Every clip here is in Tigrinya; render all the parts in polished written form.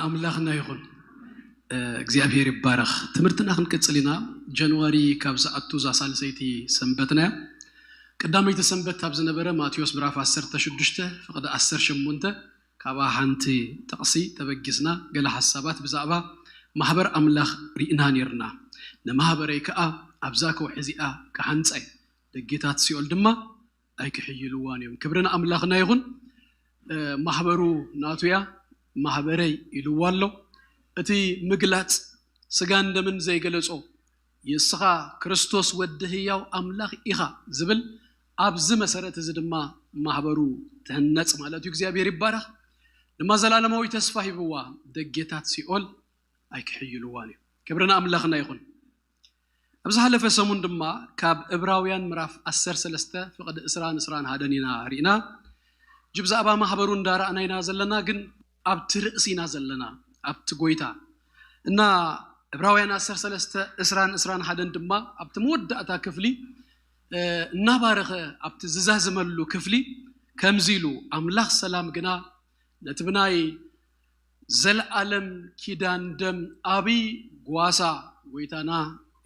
كبرنا أملاخنا يخون እግዚአብሔር ይባረክ ትምርትና ክንቀጽልና ጃንዋሪ ካብዛ አቱዛ ሳልሰይቲ ሰንበትና ቀዳማይ ተሰንበት ታብ ዝነበረ ማቴዎስ ምዕራፍ 16 ፍቅደ 18 ካባ ሓንቲ ተቅሲ ተበጊስና ገለ ሐሳባት ብዛዕባ ማህበር አምላኽ ሪእና ነርና ነማህበረይ ከአ አብዛከው ሕዚአ ከሐንጻይ ደጌታት ሲኦል ድማ አይክሕይልዋን እዮም ክብርና አምላኽና ይኹን ማህበሩ ናቱያ ማህበረይ ይልዋሎ እቲ ምግላጽ ስጋን ደምን ዘይገለጾ የስኻ ክርስቶስ ወድህያው አምላኽ ኢኻ ዝብል አብዝ መሰረት እዚ ድማ ማህበሩ ተህነጽ ማለት እግዚአብሔር ይባረክ ድማ ዘላለማዊ ተስፋ ይብዋ ደጌታት ሲኦል አይክሕይልዋን ክብርና አምላኽና ይኹን አብዛ ሐለፈ ሰሙን ድማ ካብ ዕብራውያን ምዕራፍ 13 ፍቅደ 20 ሃደኒና ሪና ጅብዛባ ማህበሩ እንዳራአናይና ዘለና ግን አብቲ ርእሲና ዘለና አብቲ ጎይታ እና ዕብራውያን 13 20 ሃደን ድማ አብቲ መወዳእታ ክፍሊ እናባረኸ አብቲ ዝዛዝመሉ ክፍሊ ከምዚሉ አምላኽ ሰላም ግና ነትብናይ ዘለዓለም ኪዳን ደም አቢ ጓሳ ጎይታና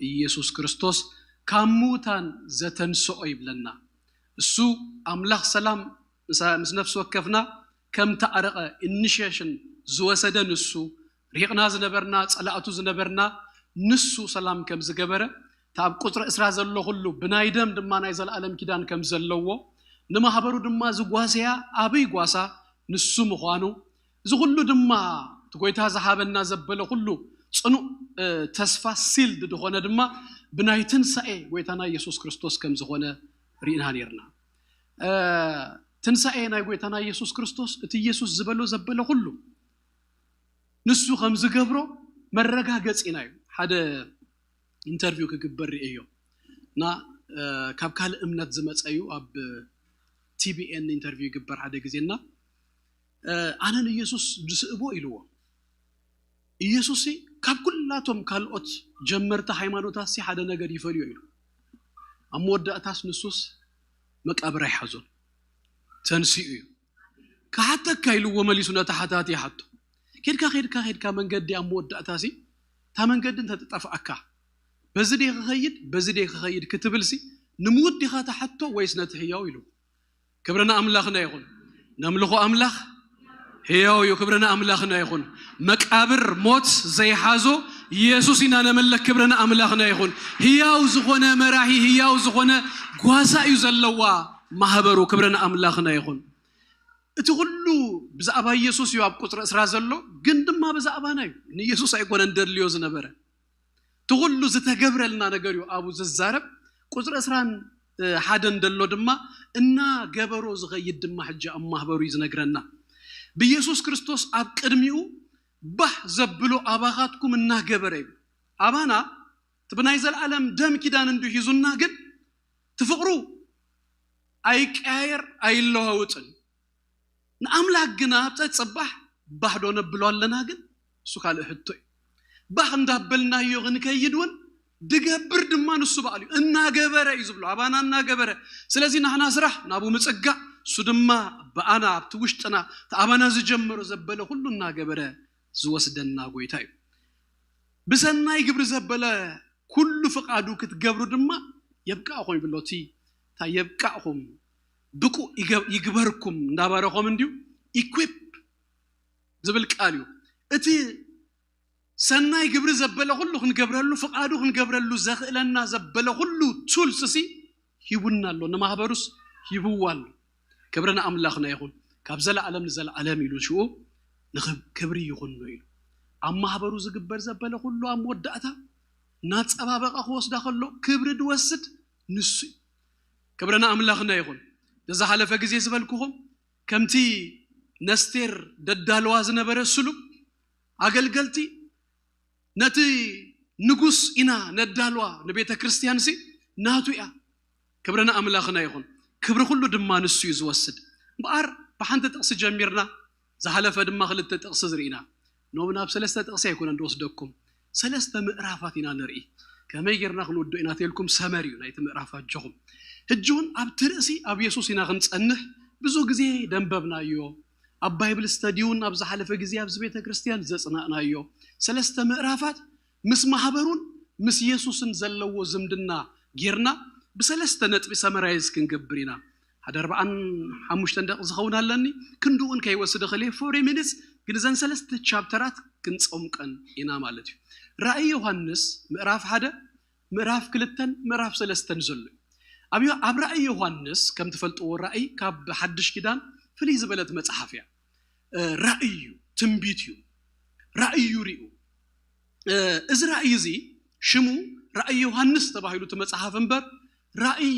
ኢየሱስ ክርስቶስ ካሙታን ዘተንሶ ይብለና እሱ አምላኽ ሰላም ምስ ነፍስ ወከፍና ከም ተአረቀ ኢኒሺዬሽን ዝወሰደን እሱ ሪቅና ዝነበርና ጸላእቱ ዝነበርና ንሱ ሰላም ከም ዝገበረ ታብ ቁጥር 10 ዘሎ ሁሉ ብናይደም ድማ ናይ ዘለዓለም ኪዳን ከም ዘለዎ ንማህበሩ ድማ ዝጓስያ አብይ ጓሳ ንሱ ምዃኑ ዝሁሉ ድማ ትጎይታ ዝሃበና ዘበለ ሁሉ ጽኑ ተስፋ ሲልድ ድኾነ ድማ ብናይ ትንሳኤ ጎይታና ኢየሱስ ክርስቶስ ከም ዝኾነ ሪእና ነርና ትንሳኤ ናይ ጎይታና ኢየሱስ ክርስቶስ እቲ ኢየሱስ ዝበሎ ዘበለ ሁሉ ንሱ ከም ዝገብሮ መረጋገጽ ኢናዩ ሓደ ኢንተርቪው ክግበር እዩ ና ካብ ካል እምነት ዝመጸዩ አብ ቲቢኤን ኢንተርቪው ይግበር ሓደ ግዜና አነን ኢየሱስ ድስእቦ ኢልዎ ኢየሱስ ካብ ኩላቶም ካልኦት ጀመርታ ሃይማኖታት ሲ ሓደ ነገር ይፈልዩ ኢሉ አሞዳታስ ንሱስ መቃብር አይሐዞን ተንሲኡ ካሓተካ ኢልዎ መሊሱ ነታሓታት ይሓቶ ኬድካ መንገድ አሞዳታሲ ታ መንገድን ተጠፋአካ በዝዴ ከኸይድ ክትብልሲ ንሙድ ዲኻ ተሓቶ ወይስ ነትህያው ኢሉ ክብርና አምላኽና ይኹን ነምልኹ አምላኽ ህያው ክብርና አምላኽና ይኹን መቃብር ሞት ዘይሓዞ ኢየሱስ ኢና ነመለክ ክብርና አምላኽና ይኹን ህያው ዝኾነ መራሂ ህያው ዝኾነ ጓሳ እዩ ዘለዋ ማህበሩ ክብርና አምላኽና ይኹን እቲ ሁሉ ብዛዕባ ኢየሱስ እዩ አብ ቁጥር 10 ዘሎ ግን ድማ ብዛዕባና እዩ ንኢየሱስ አይኮነን ደልዮ ዝነበረ እቲ ሁሉ ዝተገብረልና ነገር እዩ አቡ ዝዛረብ ቁጥር 10 ሓደን ደሎ ድማ እና ገበሮ ዝኸይድ ድማ ሕጂ አብ ማህበሩ ይዝነግረና በኢየሱስ ክርስቶስ አብ ቅድሚኡ ባህ ዘብሎ አባኻትኩም እና ገበረ እዩ አባና ትብናይ ዘለዓለም ደም ኪዳን እንዱ ሂዙና ግን ትፍቅሩ አይቀያየር አይለዋውጥን ንአምላክ ግና ተጽባህ ባህዶ ነብሎ አለና ግን እሱ ካለ ህቶ ባህ እንዳበልና ይغን ከይድውን ድገብር ድማ ንሱ ባልዩ እና ገበረ ይዝብሎ አባና እና ገበረ ስለዚህ ናህና ስራሕ ናቡ መጽጋ እሱ ድማ በአና ትውሽጥና ተአባና ዝጀመሩ ዘበለ ሁሉ እና ገበረ ዝወስደና ጎይታ እዩ በሰናይ ግብር ዘበለ ኩሉ ፍቃዱ ክትገብሩ ድማ የብቃኹም ብሎቲ ታ የብቃኹም ብቁ ይግበርኩም እንዳባረኹም እንዲው ኢኩዊፕ ዝብል ቃልዩ እቲ ሰናይ ግብር ዘበለ ሁሉ ክንገብረሉ ፍቃዱ ክንገብረሉ ዘኽእለና ዘበለ ሁሉ ቱልስሲ ይቡናሎ ነማህበሩስ ይብዋል ክብርና አምላኽና ይኹን ካብ ዘለዓለም ዘለዓለም ኢሉ ሽኡ ንክብሪ ይኹን ነው ኢሉ አብ ማህበሩ ዝግበር ዘበለ ሁሉ አሞዳእታ ናጸባበቃ ወስዳ ከሎ ክብር ድወስድ ንሱ ክብርና አምላኽና ይኹን ደዛ ሐለፈ ጊዜ ዝበልኩኹም ከምቲ ነስቴር ደዳልዋ ዝነበረ ስሉ አገልገልቲ ነቲ ንጉስ ኢና ነዳልዋ ንቤተ ክርስቲያንሲ ናቱያ ክብርና አምላኽና ይኹን ክብር ሁሉ ድማ ንሱ ይዝወስድ በአር በሐንተ ጥቅስ ጀሚርና ዘሐለፈ ድማ ክልተ ጥቅስ ዝሪና ኖብና በሰለስተ ጥቅስ አይኮን እንደወስደኩም ሰለስተ ምዕራፋት ኢና ነርኢ ከመይርና ክንወዶ ኢና ተልኩም ሰመሪው ናይቲ ምዕራፋት ጀኹም ህጁን አብ ትርእሲ አብ ኢየሱስ ኢና ክንጸንህ ብዙ ጊዜ ደንበብናዮ ኣብ ባይብል ስተዲውን ኣብ ዝሓለፈ ግዜ ኣብ ቤተ ክርስቲያን ዘጽናዕናዮ ሰለስተ ምዕራፋት ምስ ማህበሩን ምስ ኢየሱስን ዘለዎ ዝምድና ጌርና ብሰለስተ ነጥቢ ሰመራይዝ ክንገብር ኢና ሓደ 45 ደቂቃ ዝኸውን ኣለኒ ክንዱውን ከይወስድ ኸለ 40 minutes ግን ዘን ሰለስተ ቻፕተራት ክንጾምቀን ኢና ማለት እዩ ራእይ ዮሐንስ ምዕራፍ 1 ምዕራፍ 2 ምዕራፍ 3 ዘሎ ኣብ ራእይ ዮሐንስ ከም ትፈልጥዎ ራእይ ካብ ሓድሽ ኪዳን ፍልይ ዝበለት መጽሓፍ እያ ራእዩ ትንቢት እዩ ራእዩ ሪኡ እዚ ራእይ እዚ ሽሙ ራእይ ዮሐንስ ተባሂሉ ተመጽሓፍ እንበር ራእይ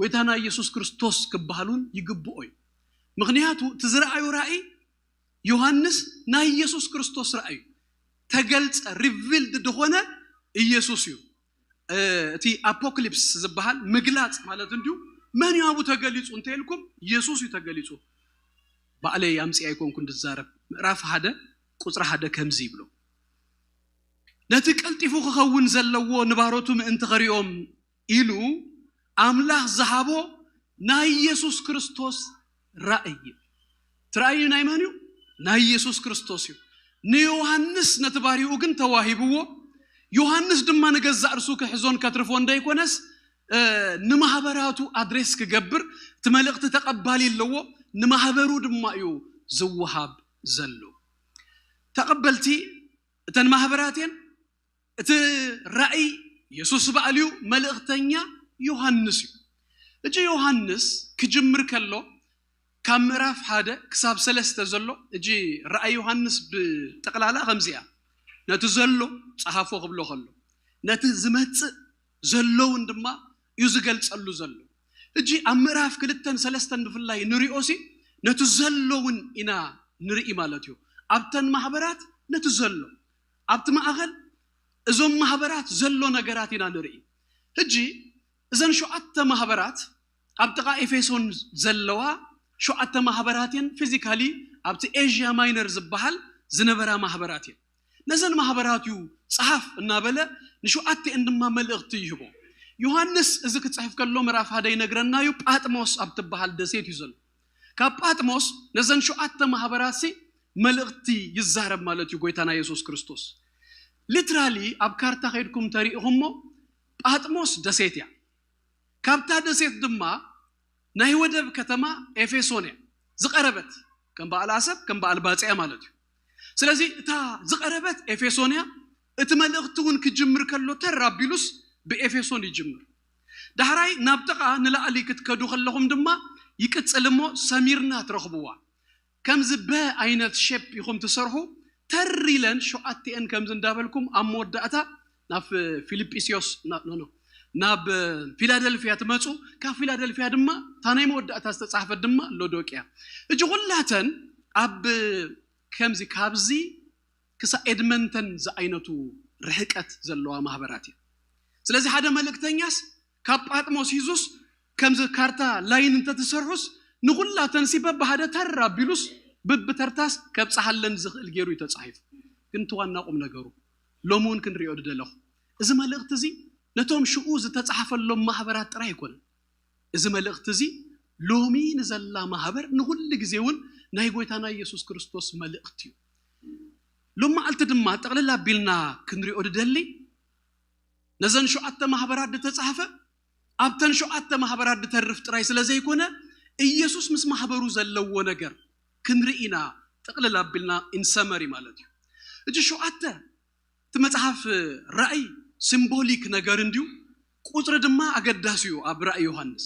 ጎይታና ኢየሱስ ክርስቶስ ክባሃሉን ይግብኦ እዩ ምክንያቱ ትዝራእዩ ራእይ ዮሐንስ ናይ ኢየሱስ ክርስቶስ ራእዩ ተገልጸ ሪቪልድ ደሆነ ኢየሱስ እዩ እቲ አፖካሊፕስ ዝበሃል ምግላጽ ማለት እንዲሁ ማን ያቡ ተገሊጹ እንተልኩም ኢየሱስ እዩ ተገሊጹ ባዕለይ አምጺ አይኮንኩን ድዛረብ ምዕራፍ 1 ቁጥር 1 ከምዚ ይብሎ ነቲ ቀልጢፉ ክኸውን ዘለዎ ንባሮቱ ምእንቲ ኸሪኦም ኢሉ አምላኽ ዝሃቦ ናይ ኢየሱስ ክርስቶስ ራእይ ትራእዩ ናይ ማን እዩ ናይ ኢየሱስ ክርስቶስ እዩ ንዮሐንስ ነትባሪኡ ግን ተዋሂብዎ ዮሐንስ ድማ ንገዛ እርሱ ክሕዞን ከትርፎ እንዳይኮነስ ንማህበራቱ አድሬስ ክገብር ትመልእክት ተቀባሊ ኣለዎ ንማህበሩ ድማ እዩ ዝውሃብ ዘሎ ተቀበልቲ እተን ማህበራቴን እቲ ራእይ ኢየሱስ ባዕልዩ መልእክተኛ ዮሐንስ እዩ እጂ ዮሐንስ ክጅምር ከሎ ካብ ምዕራፍ 1 ክሳብ 3 ዘሎ እጂ ራእይ ዮሐንስ ብጠቅላላ ከምዚያ ነቲ ዘሎ ጸሓፎ ክብሎ ከሎ ነቲ ዝመጽእ ዘለውን ድማ እዩ ዝገልጸሉ ዘሎ እጂ ኣብ ምዕራፍ 2 3 ብፍላይ ንሪኦሲ ነቲ ዘለውን ኢና ንርኢ ማለት እዩ ኣብተን ማህበራት ነቲ ዘሎ ኣብቲ ማእኸል እዞም ማህበራት ዘሎ ነገራት ኢና ንርኢ እጂ እዘን 7 ማህበራት ኣብ ጥቃ ኤፌሶን ዘለዋ 7 ማህበራትን ፊዚካሊ ኣብቲ ኤዥያ ማይነር ዝበሃል ዝነበራ ማህበራት እየን ነዘን ማህበራት እዩ ጸሓፍ እናበለ ንሸውዓተ ድማ መልእክት ይህቦ ዮሐንስ እዚ ክጽሕፍ ከሎ ምዕራፍ 1 ይነግረና እዩ ጳጥሞስ ኣብ ትበሃል ደሴት እዩ ዘሎ ካብ ጳጥሞስ ነዘን 7 ማህበራት መልእክት ይዛረብ ማለት እዩ ጎይታና ኢየሱስ ክርስቶስ ሊትራሊ ኣብ ካርታ ኸይድኩም ተሪኢኹሞ ጳጥሞስ ደሴት እያ ካብታ ደሴት ድማ ናይ ወደብ ከተማ ኤፌሶን እያ ዝቀረበት ከም በዓል አሰብ ከም በዓል ባጽያ ማለት እዩ ስለዚ እታ ዝቀረበት ኤፌሶን እያ እቲ መልእክቱን ክጅምር ከሎ ተራቢሉስ በኤፌሶን ይጅምር ዳህራይ ናብ ጥቃ ንላዕሊ ክትከዱ ከለኹም ድማ ይቅጽልሞ ሰሚርና ትረኽብዋ ከምዝ በአይነት ሼፕ ይኹም ትሰርሑ ተሪለን ሸውዓተን ከምዝ እንዳበልኩም ኣብ መወዳእታ ናብ ፊልጵስዮስ ናብ ፊላደልፊያ ትመጹ ካብ ፊላደልፊያ ድማ ታናይ መወዳእታ ዝተጻሕፈት ድማ ሎዶቅያ እጂ ሁላተን ኣብ ከምዚ ካብዚ ክሳ ኤድመንተን ዝአይነቱ ርሕቀት ዘለዋ ማህበራት እዩ ስለዚህ ሓደ መልእክተኛስ ካብ ጳጥሞስ ሂዙስ ከምዚ ካርታ ላይን እንተተሰርሑስ ንሁላተን ሲበብ ሓደ ተራቢሉስ ብብተርታስ ከብጽሐለን ዝኽእል ገይሩ ይተጻሒፍ ግን ተዋናቁም ነገሩ ሎሙን ክንሪኦ ደለኹ እዚ መልእክት እዚ ነቶም ሽኡ ዝተጻሕፈሎም ማህበራት ጥራይ ይኮን እዚ መልእክት እዚ ሎሚ ንዘላ ማህበር ንሁሉ ግዜውን ናይ ጎይታና ኢየሱስ ክርስቶስ መልእክት እዩ ሎማ አልተ ድማ ጠቅለላ ቢልና ክንሪኦ ደሊ ነዘን 7 ማህበራት ተጻሕፈ ኣብተን 7 ማህበራት ተርፍ ጥራይ ስለዘይኮነ ኢየሱስ ምስ ማህበሩ ዘለዎ ነገር ክንሪኢና ጠቅለላ ቢልና ኢን ሰመሪ ማለት እዩ እጂ 7 ተመጽሐፍ ራእይ ሲምቦሊክ ነገር እንዲሁ ቁጥር ድማ አገዳሲዩ ኣብ ራእይ ዮሐንስ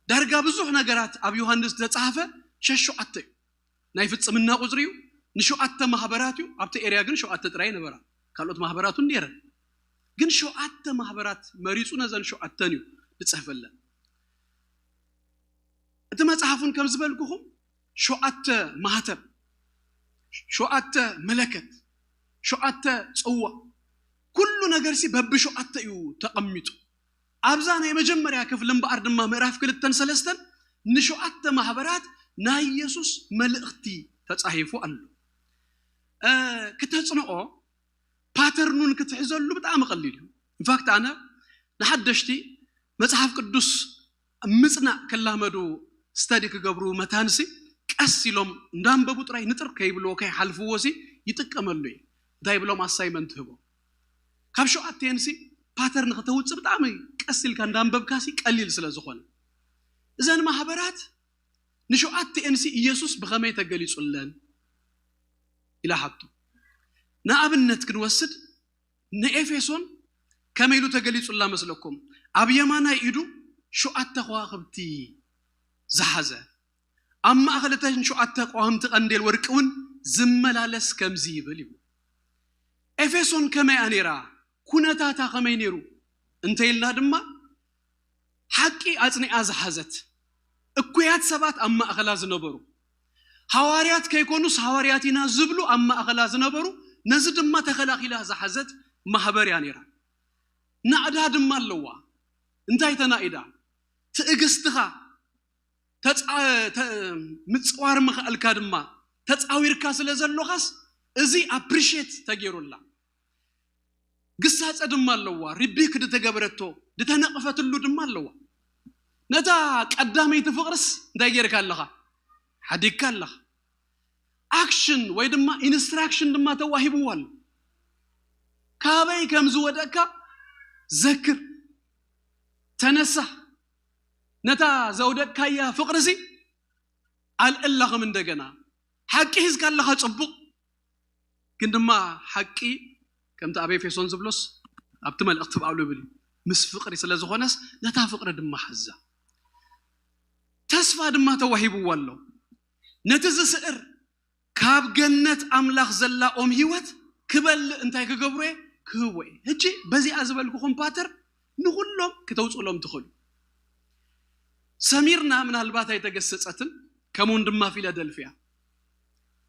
ዳርጋ ብዙሕ ነገራት ኣብ ዮሐንስ ተጻሕፈ 7 ናይ ፍጽምና ቁጥር እዩ ን7 ማህበራት እዩ ኣብቲ ኤሪያ ግን 7 ጥራይ ነበራ ካልኦት ማህበራቱ ነይረ ግን 7 ማህበራት መሪጹ ነዘን 7 እዩ ዝጽሕፈለን እቲ መጽሐፉን ከም ዝበልኩኹም 7 ማህተብ 7 መለከት 7 ጽዋ ኩሉ ነገር ሲ በብ 7 እዩ ተቀሚጡ ኣብዛ ናይ መጀመሪያ ክፍል እምበኣር ድማ ምዕራፍ 2 3 ን7 ማህበራት ናይ ኢየሱስ መልእክቲ ተጻሒፉ ኣሎ ከተጽንኦ ፓተርኑን ክትሕዘሉ በጣም ቀሊል እዩ ኢንፋክት ኣነ ንሓደሽቲ መጽሐፍ ቅዱስ ምጽናዕ ከላመዱ ስተዲ ክገብሩ መታንሲ ቀስ ኢሎም እንዳንበቡ ጥራይ ንጥር ከይብሎ ከይሐልፍዎሲ ይጥቀመሉ እንታይ ብሎም አሳይመንት ህቦ ካብ ሸውዓተንሲ ፓተርን ከተውጽእ ብጣዕሚ ቀስ ኢልካ እንዳንበብካሲ ቀሊል ስለዝኾነ እዘን ማህበራት ንሸውዓተንሲ ኢየሱስ ብኸመይ ተገሊጹለን ኢላ ሐቱ ንኣብነት ክንወስድ ንኤፌሶን ከመይሉ ተገሊጹላ መስለኩም ኣብ የማናይ ኢዱ ሸውዓተ ከዋኽብቲ ዝሓዘ ኣብ ማእኸለተን ሸውዓተ ከዋኽብቲ ቀንዴል ወርቅውን ዝመላለስ ከምዚ ይብል ይብሉ ኤፌሶን ከመይ ኣኔራ ኩነታታ ከመይ ነይሩ እንተይልና ድማ ሓቂ ኣጽኒዓ ዝሓዘት እኩያት ሰባት ኣብ ማእኸላ ዝነበሩ ሐዋርያት ከይኮኑስ ሐዋርያቲና ዝብሉ ኣብ ማእኸላ ዝነበሩ ነዚ ድማ ተኸላኺላ ዝሓዘት ማህበር ያ ነይራ ናዕዳ ድማ ኣለዋ እንታይ ተናኢዳ ትዕግስትኻ ምጽዋር ምኽኣልካ ድማ ተጻዊርካ ስለ ዘለኻስ እዚ ኣፕሪሺየት ተገይሩላ ግሳጸ ድማ ኣለዋ ሪቢክ ድተገበረቶ ድተነቕፈትሉ ድማ ኣለዋ ነታ ቀዳመይቲ ፍቕርስ እንታይ ጌርካ ኣለኻ ሓዲግካ ኣለኻ አክሽን ወይ ድማ ኢንስትራክሽን ድማ ተዋሂብዋል ካበይ ከም ዝወደካ ዘክር ተነሳ ነታ ዘውደካያ ፍቅርሲ አልእላኸም እንደገና ሓቂ ሂዝካ ኣለኻ ጽቡቕ ግን ድማ ሓቂ ከምታ ኣብ ኤፌሶን ዝብሎስ ኣብቲ መልእኽቲ ጳውሎ ይብል ምስ ፍቅሪ ስለ ዝኾነስ ነታ ፍቅሪ ድማ ሓዛ ተስፋ ድማ ተዋሂብዋል ነቲ ዝስዕር ካብ ገነት ኣምላኽ ዘላኦም ህይወት ክበል እንታይ ክገብሩ ክህቦ እጂ በዚኣ ዝበልኩኹም ፓተር ንኹሎም ከተውጽሎም ትኽእሉ ሰሚርና ምናልባት ኣይተገሰጸትን ከምኡን ድማ ፊላደልፊያ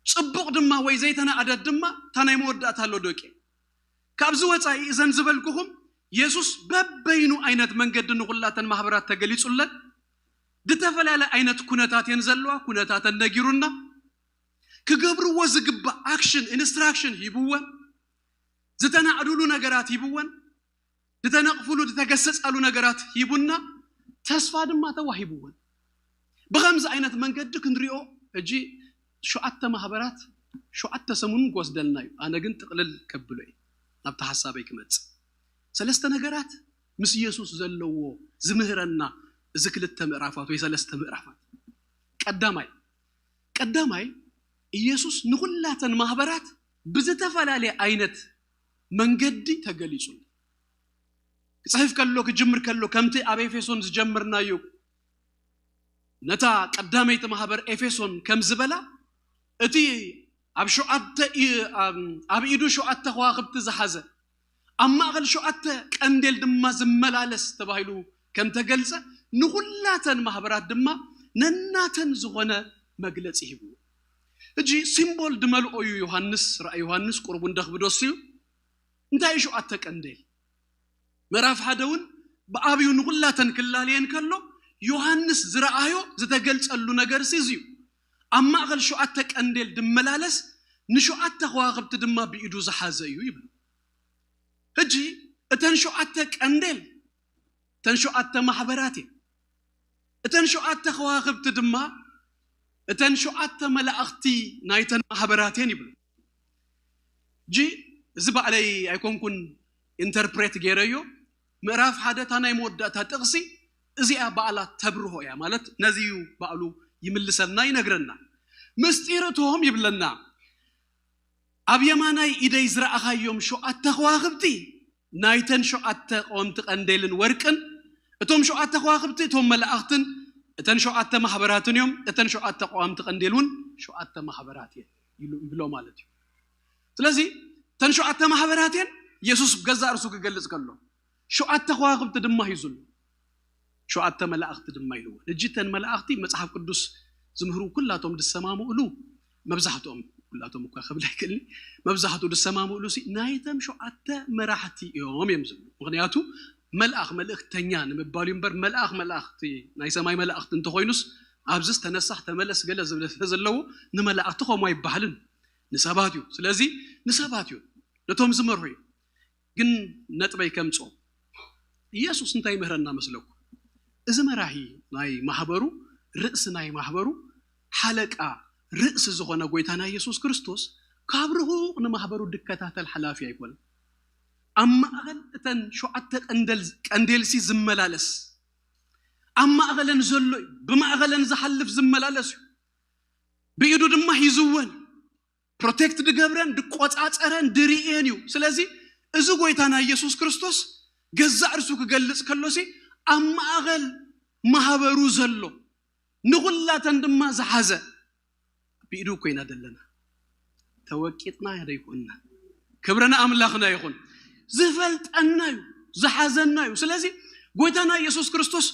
ጽቡቕ ድማ ወይ ዘይተናኣደት ድማ ታናይ መወዳእታ ኣሎ ዶቄ ካብዚ ወጻኢ እዘን ዝበልኩኹም ኢየሱስ በበይኑ ዓይነት መንገዲ ንኹላተን ማህበራት ተገሊጹለን ድተፈላለየ ዓይነት ኩነታት የን ዘለዋ ኩነታት ነጊሩና ክገብርዎ ዝግባእ አክሽን ኢንስትራክሽን ይብወን ዝተናዕዱሉ ነገራት ይብወን ድተነቕፉሉ ድተገሰጻሉ ነገራት ይቡና ተስፋ ድማ ተዋሂብወን በኸምዚ ዓይነት መንገዲ ክንሪኦ እጂ ሸውዓተ ማህበራት ሸውዓተ ሰሙን ወስደልናዩ ኣነ ግን ጥቕልል ከብሎ ናብታ ሐሳበይ ክመጽ ሰለስተ ነገራት ምስ ኢየሱስ ዘለዎ ዝምህረና እዚ ክልተ ምዕራፋት ወይ ሰለስተ ምዕራፋት ቀዳማይ ኢየሱስ ንኹላተን ማህበራት ብዝተፈላለየ ዓይነት መንገዲ ተገሊጹ ጽሕፍ ከሎ ክጅምር ከሎ ከምቲ ኣብ ኤፌሶን ዝጀምርናዩ ነታ ቀዳመይቲ ማህበር ኤፌሶን ከም ዝበላ እቲ ኣብ ሸውዓተ ኣብ ኢዱ ሸውዓተ ከዋኽብቲ ዝሓዘ ኣብ ማእኸል ሸውዓተ ቀንዴል ድማ ዝመላለስ ተባሂሉ ከም ተገልጸ ንኹላተን ማህበራት ድማ ነናተን ዝኾነ መግለጺ ይህቡ እጂ ሲምቦል ድመልኦ ዮሐንስ ራእይ ዮሐንስ ቁርቡ እንደኽብዶስዩ እንታይ ሸውዓተ ቀንዴል ምዕራፍ ሓደውን በአብዩ ንኹላተን ክላለየን ከሎ ዮሐንስ ዝረአዮ ዝተገልጸሉ ነገር ሲዝዩ ኣብ ማእኸል ሸውዓተ ቀንዴል ድመላለስ ንሸውዓተ ከዋኽብቲ ድማ ብኢዱ ዝሓዘ እዩ ይብል እጂ እተን ሸውዓተ ቀንዴል እተን ሸውዓተ ማህበራት እተን ሸውዓተ ከዋኽብቲ ድማ እተን ሸውዓተ መላእኽቲ ናይተን ማህበራትን ይብሉ ጂ እዚ ባዕለይ ኣይኮንኩን ኢንተርፕሬት ገይረዮ ምዕራፍ ሓደ ታናይ መወዳእታ ጥቕሲ እዚኣ ባዕላት ተብርሆ እያ ማለት ነዚዩ ባዕሉ ይምልሰልና ይነግረና ምስጢርቶም ይብለና ኣብ የማናይ ኢደይ ዝረኣኻዮም ሸውዓተ ከዋኽብቲ ናይተን ሸውዓተ ቆምቲ ቀንዴልን ወርቅን እቶም ሸውዓተ ከዋኽብቲ እቶም መላእኽትን እተን ሸውዓተ ማህበራትን እዮም እተን ሸውዓተ ቆምቲ ቀንዴልን ሸውዓተ ማህበራት ይብሎ ማለት እዩ ስለዚ እተን ሸውዓተ ማህበራትን ኢየሱስ ገዛ እርሱ ክገልጽ ከሎ ሸውዓተ ከዋኽብቲ ድማ ሂዙሉ ሸውዓተ መላእኽቲ ድማ ይልዎ እጅተን መላእኽቲ መጽሐፍ ቅዱስ ዝምህሩ ኩላቶም ድሰማሙሉ መብዛሕቶም ኩላቶም እኳ ከብል አይከልኒ መብዛሕቱ ድሰማሙሉ ናይተም ሸውዓተ መራሕቲ እዮም የምዝሉ ምክንያቱ መልአኽ መልእኽተኛ ንምባሉ ይምበር መልአኽቲ ናይ ሰማይ መልአኽቲ እንተኾይኑስ ኣብዝስ ተነሳህ ተመለስ ገለ ዝብለዘለው ንመላእኽቲ ኸም አይባህልን ንሰባት እዩ ስለዚ ንሰባት እዩ ነቶም ዝመርሑ ግን ነጥበይ ከምጾ ኢየሱስ እንታይ ምህረና መስለኩ እዚ መራሂ ናይ ማህበሩ ርእስ ናይ ማህበሩ حلقة رئس زغنا قويتنا يسوع كريستوس كابره نمحبرو دكتاتل حلافي يقول أما أغلتن شو عتت أندل سي زملالس أما أغلن زلو بما أغلن زحلف زملالس بيدو دمه يزون protect دقبرن دقوات أتأرن دريئنيو سلازي إذا قويتنا يسوع كريستوس جزء رسوك جلس كلوسي أما أغل محبرو زلو نغلا تندم زحزة بيدو كوينا دلنا توكيتنا يديكونا كبرنا أملاخنا يكون زفلت أنايو زحزنايو سلازي قويتنا يسوع كريستوس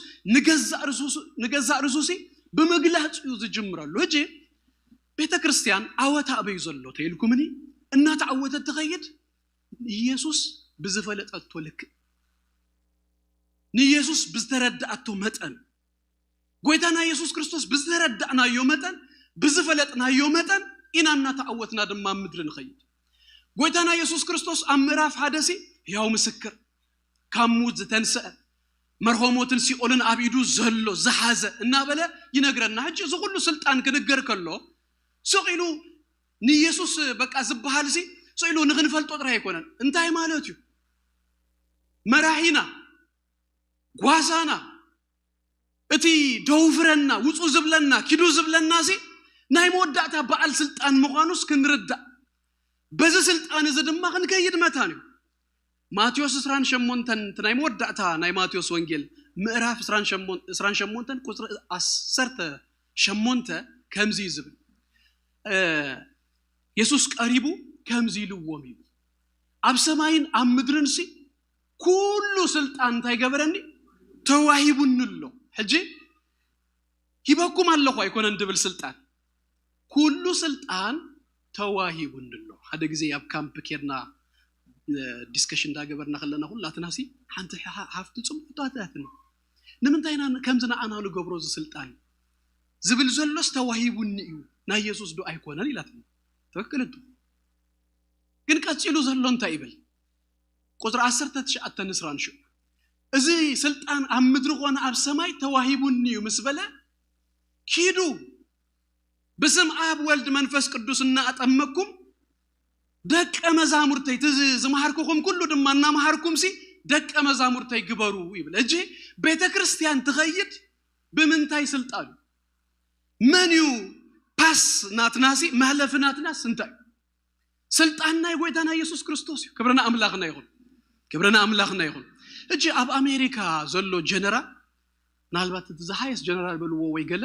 نجزء رسوسي بمجلات يوز جمرة لوجي بيت كريستيان عوتا أبي زلو تيلكمني إنها تعودت تغيد يسوع بزفلت أتولك يسوع بزترد أتو متن قويتنا يسوع كريستوس بزترد أنا يومتن بزفلتنا يومتن إننا تعودنا دم مدرن خيد قويتنا يسوع كريستوس أمراف حدثي يوم مسكر كموت تنسأ مرهوموتن سيقولن أبيدو زلو زحازة النابلة ينقرنا هجي زغلو سلطان كنقر كله سقيلو ني يسوع بقى زبحالسي سقيلو نغنفل تطرح يكونن انتهي مالتيو مراحينا غوازانا اتي دوفرنا وصو زبلنا كيدو زبلنا سي ناي مودعتا بعل سلطان مقانوس كنردا بز سلطان زدما كنكيد متانيو ماتيوس سران شمونتن تناي مودعتا ناي ماتيوس وانجيل مئراف سران شمونتن قصر أسرت شمونته كمزي زبل يسوس قريبو كمزي لومي اب سماين ام مدرنسي كل سلطان تايغبرني تواهيبن له حجي يبقوا مالله يكون اندبل سلطان كل سلطان تواهيبن له هذا غزي اب كامب كيرنا ديسكشن دا غبرنا خلنا ሁላትና ሲ አንተ ሀፍት ጽም ጣጣትን ንምንታይና ከምዝና አናሉ ገብሮዝ ስልጣን ዝብል ዘሎስ ተዋሂቡን እዩ ና ኢየሱስ ዶ አይኮነን ይላት ተከለቱ ግን ቀጽሉ ዘሎን ታይብል ቁጥር 10 ተሽአተ ንስራን ሹ እዚ ስልጣን ኣብ ምድር ሆነ ኣብ ሰማይ ተዋሂቡን እዩ መስበለ ኪዱ በስም አብ ወልድ መንፈስ ቅዱስና አጠመኩም ደቀ መዛሙርተይ ዝማርኩኩም ኩሉ ደማና ማርኩም ሲ ደቀ መዛሙርተይ ግበሩ ይብል እጂ ቤተ ክርስቲያን ትኸይድ በምንታይ ስልጣን መንዩ ፓስ ናትናሲ ማህለፍ ናትናስ እንታይ ስልጣንና ይጎይታና ኢየሱስ ክርስቶስ ክብርና አምላክና ይሁን እጂ አብ አሜሪካ ዘሎ ጀነራል ናልባት ዘሃይስ ጀነራል በልዎ ወይ ገለ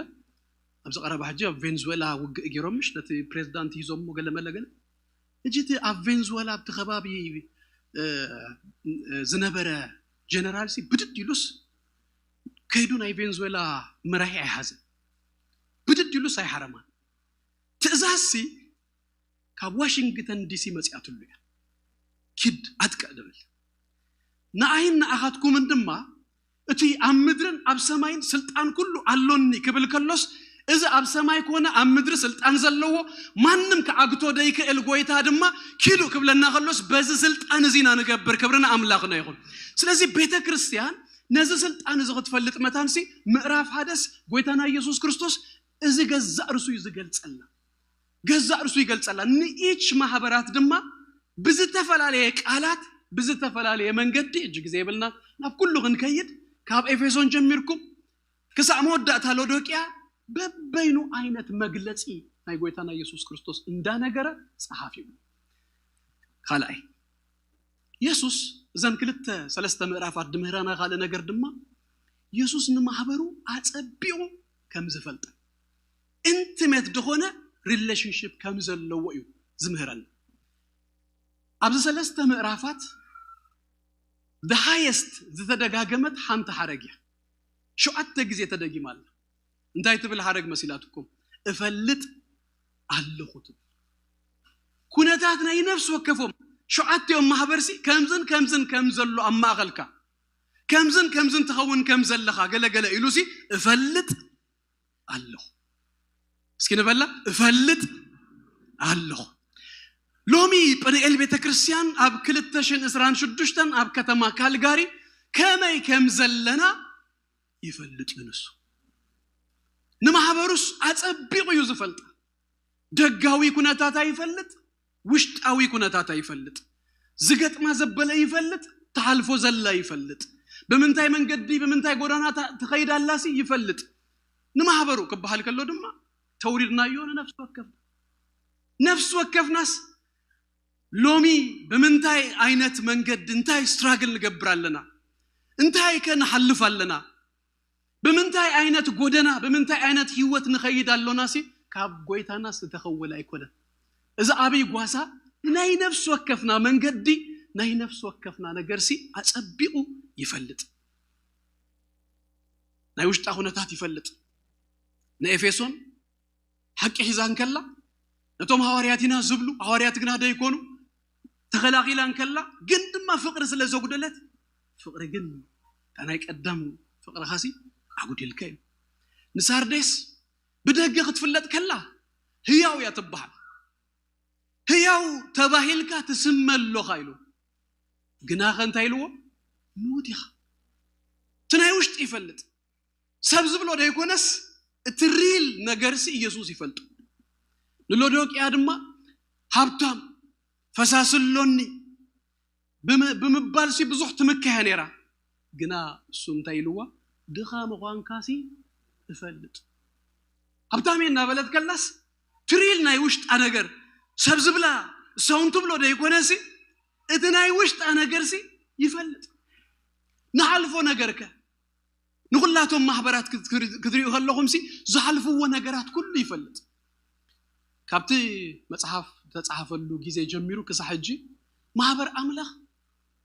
አብዝ ቀረባ ሐጂ ቬንዙዌላ ወግ ጊሮምሽ ነቲ ፕሬዝዳንት ይዞም ገለ መለገለ እጂት አብ ቬንዙዌላ በተኸባቢ ዝነበረ ጀነራል ሲ ብድድ ይሉስ ከይዱን አይ ቬንዙዌላ መራሂ አይሐዘ ብድድ ይሉስ አይሐረማ ትእዛሲ ካብ ዋሽንግተን ዲሲ መጽያቱሉ ያ ኪድ አትቀደብል ናአይን አኻትኩም እንደማ እቲ ኣብ ምድርን ኣብ ሰማይን ስልጣን ኩሉ አሎኒ ክብል ከሎስ እዚ ኣብ ሰማይ ኮነ ኣብ ምድር ስልጣን ዘለዎ ማንንም ከአግቶ ደይከል ጎይታ ድማ ኪሉ ክብለና ከሎስ በዚ ስልጣን እዚና ንገብር ክብርና አምላክና ይሁን ስለዚህ ቤተ ክርስቲያን ነዚ ስልጣን እዚ ክትፈልጥ መታንሲ ምዕራፍ ሐደስ ጎይታና ኢየሱስ ክርስቶስ እዚ ገዛ እርሱ ይገልጸላ ንኢች ማህበራት ድማ ብዝተፈላለየ ቃላት ብዝተፈላለየ መንገድ እጅ ግዜ ይብልና ናብ ኩሉ ክንከይድ ካብ ኤፌሶን ጀሚርኩም ከሳዕ መወዳእታ ሎዶቅያ በበይኑ አይነት መግለጺ ናይ ጎይታና ኢየሱስ ክርስቶስ እንዳነገረ ጸሐፊው ካላይ ኢየሱስ ዘን ክልተ ሰለስተ ምዕራፋት ድምህራና ካለ ነገር ድማ ኢየሱስ ንማህበሩ አጸቢው ከም ዝፈልጥ ኢንቲሜት ደሆነ ሪሌሽንሺፕ ከም ዘለዎ እዩ ዝምህረን ኣብዚ ሰለስተ ምዕራፋት the highest ዝተደጋገመት ሓንተ ሓረግያ ሸውዓተ ግዜ ተደጊማለ እንታይ ትብል ሓረግ መሲላትኩም እፈልጥ ኣለኹት ኩነታት ናይ ነፍስ ወከፎም ሸውዓተዮም ማህበርሲ ከምዝን ዘሎ አማኸልካ ከምዝን ተኸውን ከም ዘለኻ ገለገለ ኢሉሲ እፈልጥ ኣለኹ እስኪ ንበላ እፈልጥ ኣለኹ ሎሚ ጵንኤል ቤተ ክርስቲያን ኣብ 2026 ኣብ ከተማ ካልጋሪ ከመይ ከም ዘለና ይፈልጥ ይንሱ ንማህበሩስ አጸቢቁ ይዝፈልጥ ደጋዊ ኩነታታ ይፈልጥ ውሽጣዊ ኩነታታ ይፈልጥ ዝገጥማ ዘበለ ይፈልጥ ተሐልፎ ዘላ ይፈልጥ በመንታይ መንገዲ በመንታይ ጎዳና ተኸይዳላሲ ይፈልጥ ንማህበሩ ከበሃል ከሎ ድማ ተውሪድና ይሆነ ነፍስ ወከፍናስ ሎሚ በመንታይ አይነት መንገድ እንታይ ስትራግል ንገብራለና እንታይ ከነሐልፋለና በመንታይ አይነት ጎዳና በመንታይ አይነት ህይወት ንኸይዳለናሲ ካብ ጎይታናስ ተኸወለ አይኮነ እዛ አብይ ጓሳ ናይ ነፍስ ወከፍና መንገዲ ናይ ነፍስ ወከፍና ነገርሲ አጸቢቁ ይፈልጥ ናይ ውሽጣ ሁነታት ይፈልጥ ነኤፌሶን ሐቂ ሒዛን ከላ ነቶም ሐዋርያቲና ዝብሉ ሐዋርያት ግና ደይኮኑ ተኸላኺላን ከላ ግን ድማ ፍቅር ስለዘጉደለት ፍቅር ግን ታናይ ቀዳም ፍቅር ኻሲ አጉድልከይ ንሳርዴስ بدك تفلت كلا هياو يا تبحر هياو تباهلك تسمى له خايلو جناخ انت يلو موديخ تنايوش يفلت سبز بلو ده يكونس التريل نجرسي يسوع يفلت للو دوك يا دما هابتام فساسلوني بمبالسي بزح تمكهنيرا جنا سنت يلو دخا مخوان كاسي يفلت ابتامينا بلد كلاس تريلنا يوشت انغر سبزبلا ساونت بلو ده يكونسي اتناي وشت انغرسي يفلط نحلفو نغرك نقولاتهم محبرات كتريو خلوهم سي زحلفو نغرات كله يفلط كابتي مصحف تصحفلو غيزه جميرو كسحجي محبر املاح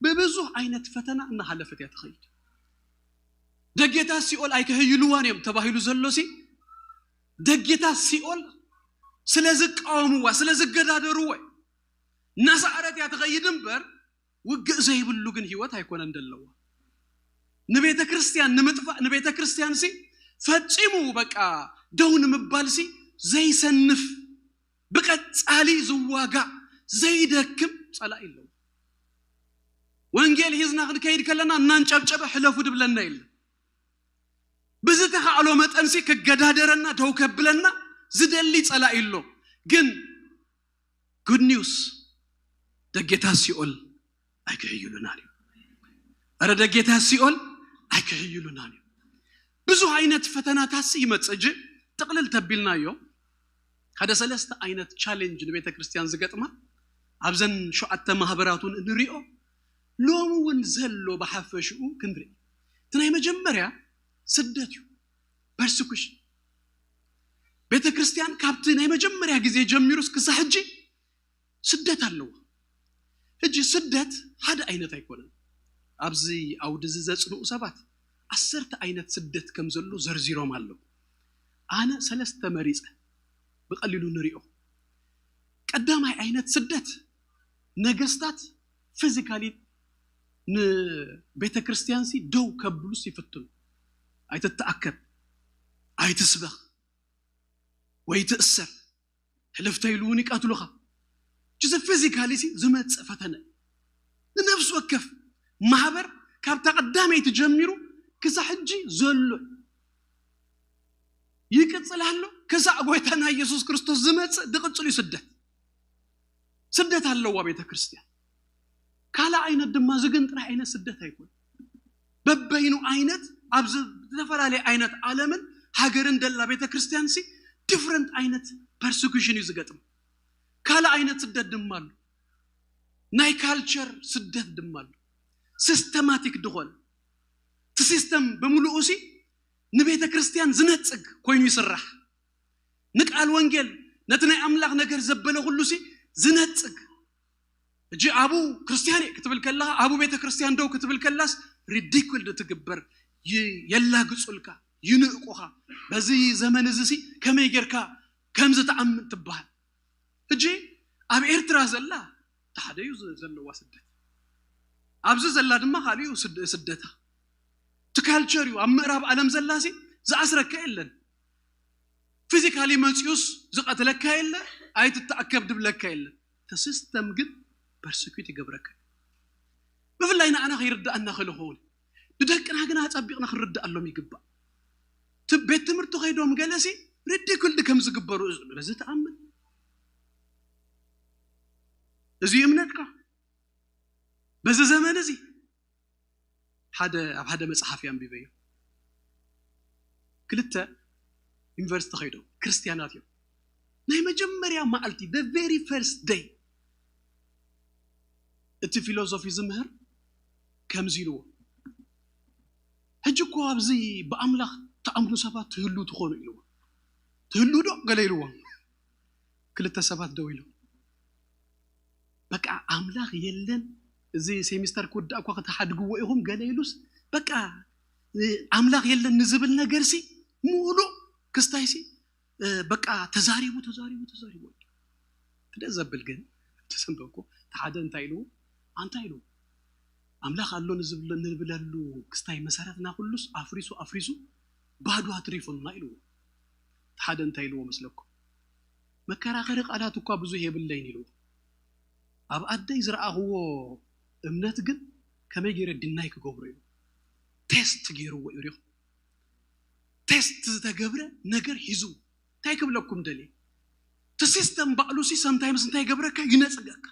ببزو عينت فتنا ان حلفت يا تخيل دغيتا سيول اي كهيلوانيم تباهيلو زلوسي دغيتا سيول سلازقاوموا سلازغدادروا نسعرت يا تغيدن بر وغ زيبلو غن هيوت هيكون اندلوا نبيته ክርስቲያን نمطفا نبيته ክርስቲያን سي فصيمو بقى دون مبالسي زي سنف بقصالي زواغا زي دكم صلا يلو ወንጌል ይዝና ከይድ ከለና እናንጨብጨበ حلفو ድብለና ይል بزته على متنسي كجدادرنا توكبلنا زدلي صلا يلو ግን good news ደጌታ ሲኦል አይከይሉናል አረ ደጌታ ሲኦል አይከይሉናል ብዙ አይነት ፈተናታስ ይመጽጅ ጥቅልል ተብልናዮ هذا ثلاثه አይነት ቻሌንጅ ለቤተ ክርስቲያን ዝገጥማ አብዘን ሹዓተ ማህበራቱን እንሪኦ ሎሙን ዘሎ በሐፈሽኡ ክንድሪ ትናይ መጀመሪያ ስደቱ persecution ቤተ ክርስቲያን ካብቲ ናይ መጀመሪያ ጊዜ ጀምሩ እስከ ሳህጂ ስደት አለው እጂ ስደት ሓደ አይነት አይኮንም አብዚ አውድ ዝዘጽኑ ሰባት 10 አይነት ስደት ከም ዘሎ ዘርዚሮም አለው አነ ሰለስተ መሪጽ በቀሊሉ ንሪኦ ቀዳማይ አይነት ስደት ነገስታት ፊዚካሊ ቤተ ክርስቲያን ሲ ዶው ከብሉ ሲፈትኑ አይተተአከብ አይተስበኽ ويتأثر حلفتيلون يقاتلوها جزء فيزيكالي سي زمت فتنه نفس وكف محبر كاب تقدامي يتجمروا كسا حجي زلو يقصلالو كسا غويتانا يسوع ክርስቶስ زمت دقصلو يسدت سدت አለው ቤተ ክርስቲያን ካላ አይነት ደማ ዝግንጥራ አይነት ስደት አይቆይ በበይኑ አይነት አብዝ ተፈራሊ አይነት ዓለምን ሀገርን ደላ ቤተ ክርስቲያን ሲ different አይነት persecution ይዝገጥም ካላ አይነት ስደት ደማሉ ናይ ካልቸር ስደት ደማሉ ሲስተማቲክ ድሆን ሲስተም በሙሉኡሲ ንቤተ ክርስቲያን ዝነጽግ ኮይኑ ይስራህ ንቃል ወንጌል ነትናይ አምላክ ነገር ዘበለ ሁሉሲ ዝነጽግ እጂ አቡ ክርስቲያኔ ክትብል ከላ አቡ ቤተ ክርስቲያን ደው ክትብል ከላስ ሪዲኩል ትግበር የላግጹልካ ይንቆኻ በዚህ ዘመን እዚህ ከመይገርካ ከምዝ ተአምን ትባል እጂ አብ ኤርትራ ዘላ ታደዩ ዘለዋ ስደት አብዝ ዘላ ድማ ኻሊዩ ስደታ ተካልቸሪው አምራብ ዓለም ዘላሲ ዘአስረከ የለን ፊዚካሊ መንጽዩስ ዝቀተለካ የለ አይት ተአከብ ድብለካ የለ ተሲስተም ግን ፐርሲኩት ይገብረካ በፍላይና አና ኸይርዳ አና ኸለሆን ድደቅና ግን አጻቢቅና ኸርዳ አሎም ይግባ تبيت تمرتو خيدوم جلسي ردي كل كم زقبروا بس تأمل زي منك بس زمان زي هذا مصحف يام بيبيو كلتا يونيفرسيتي خيدو كريستيانات يوم ناي مجمريا مالتي the very first day انت فيلوزوفي زمهر كم زيلو هجكو ابزي باملاح تامنو سبات تهلو تخونو يلو تهلو دو غليلو كلتا سبات دو يلو بقى املاح يلن زي سيمستر كود اكو تحدغو ايهم غليلوس بقى املاح يلن نزبل نغرسي مولو كستايسي بقى تزاريبو تدزبل جن تسمبكو تحدن تايلو انتايلو املاح الله نزبللو كستاي مسارتنا كلس افريسو بعدو اتريفنا يلو تحدن تايلو مسلكو مكراخر قالات اكو ብዙ ይብለኝ ይሉ አብ አደይ ዝራአህዎ እምነት ግን ከመይገረ ድናይ ከጎብሮ ይሉ ቴስት ገይሩ ወይሪው ቴስት ተገብረ ነገር ሂዙ ታይክብለኩም ደሊ ተሲስተም ባሉሲ sometimes እንታይ ገብረካ ይነጽገካ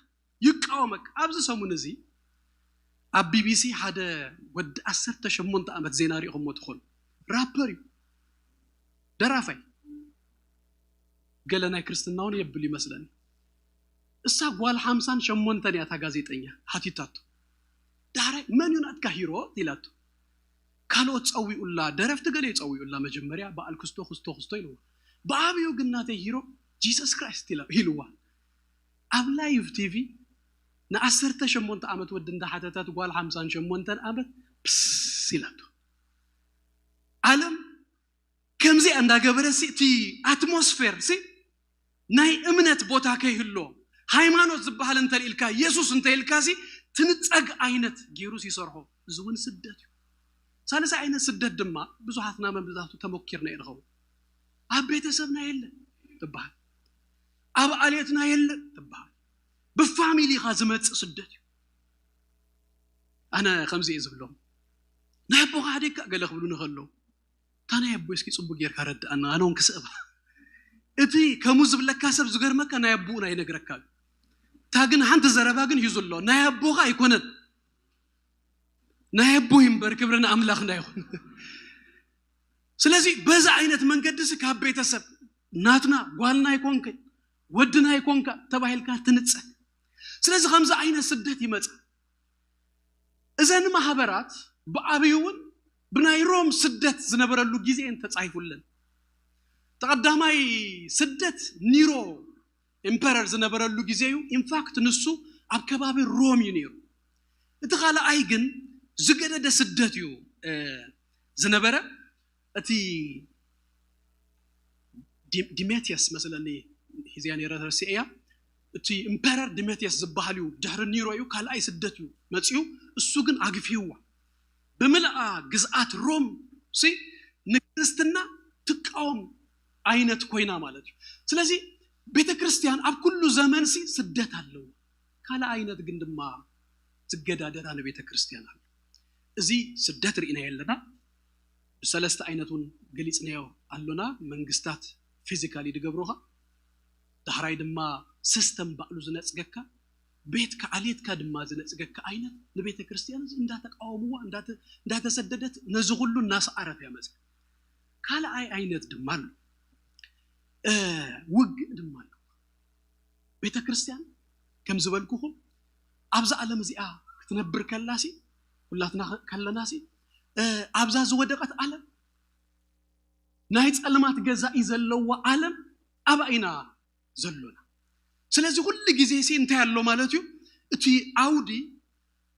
ይቃወመክ አብዝ ሰሙን እዚ አብ ቢቢሲ ሓደ ወድ 18 ዓመት ዜና ሪኦም ወትኹን ራፐር ደራፋይ ገለናይ ክርስትናውን ይብል ይመስላል እሳ ጓል 58 ያ ታጋዜጠኛ ሀቲታቱ ዳራይ ማንዩናት ካሂሮ ይላቱ ካልኦት ጸዊኡላ ደረፍት ገለ ጸዊኡላ መጀመሪያ በአል ክርስቶስ ይሉ በአብዩ ግናተ ሂሮ ጂሰስ ክራይስት ይልዋ አብ ላይቭ ቲቪ ና18 ዓመት ወድ እንዳሐተታት ጓል 58 ዓመት ይላቱ ዓለም ከምዚ እንዳገበረሲ ቲ አትሞስፌር ሲ ናይ እምነት ቦታ ከይህሎ ሃይማኖት ዝባሃል እንተልልካ ኢየሱስ እንተልካሲ ትንጸግ አይነት ጌሩስ ይሰርሖ ዝውን ስደት ሳለሰ አይነት ስደት ድማ ብዙሃትና መንብዛቱ ተሞክርና ይርኸው አብ ቤተሰብና የለ ተባህ አብ አለትና የለ ተባህ በፋሚሊ ኻዝመጽ ስደት انا خمسه ይዝብሎም ናይቦ ኻዲካ ገለ ክብሉ ነኸሎ ታና ያቦ እስኪ ጽቡ ጌር ካረድ አናውን ክስብ እቲ ከሙዝ ብለካ ሰብ ዝገርመካ ናይቦና ይነግረካ ታግን አንተ ዘረባ ግን ይዙሎ ናይቦ አይኮነን ናይቦ ይምበር ክብርና አምላክና ይሁን ስለዚህ በዛ አይነት መንገድስ ከቤተሰብ ናትና ጓልና ይኮንከ ወድና ይኮንካ ተባይልካ ትንጸ ስለዚህ ከምዛ አይነት ስደት ይመጣ እዘን ማህበራት በአብዩን ብናይሮም ስደት ዝነበረሉ ጊዜ እንተጻይፉልን ተቀዳማይ ስደት ኒሮ ኢምፐረር ዝነበረሉ ጊዜዩ ኢንፋክት ንሱ አብከባቢ ሮም ይነሩ እተኻላ አይ ግን ዝገደደ ስደት ዩ ዝነበረ እቲ ዲሜቲየስ መስለኒ ሂዚያን የረተርሲያ እቲ ኢምፐረር ዲሜቲየስ ዝባሃሉ ድህር ኒሮ ዩ ካልአይ ስደት ዩ መጽዩ እሱ ግን አግፊዋ በመልአ ግዛት ሮም ሲ ንክርስትና ትቃወም አይነት ኮይና ማለት ነው ስለዚህ ቤተክርስቲያን አብ ኩሉ ዘመን ሲ ስደት አለው ካላ አይነት ግን ድማ ዝገዳደራ ነው ቤተክርስቲያን አለ እዚ ስደት ሪና ያለና ሰለስተ አይነቱን ግልጽነው አለና መንግስታት ፊዚካሊ ድገብሮኻ ዳህራይ ድማ ሲስተም ባሉ ዝነጽገካ ቤት ከአሌት ከድማ ዝነጽገካ አይነት ለቤተክርስቲያን እንዳተቃወሙዋ እንዳተሰደደት ነዚ ሁሉ ናስአረት ያመጽ ካላ አይነት ድማ ውግ ድማ ቤተክርስቲያን ከም ዝበልኩኹም አብዛ ዓለም እዚኣ ክትነብር ከላሲ ሁላትና ከለናሲ አብዛ ዝወደቀት ዓለም ናይ ጸልማት ገዛኢ ዘለዋ ዓለም አባይና ዘሎና ስለዚህ ሁሉ ጊዜ ሲ እንታይ ያለው ማለት እዩ እቲ አውዲ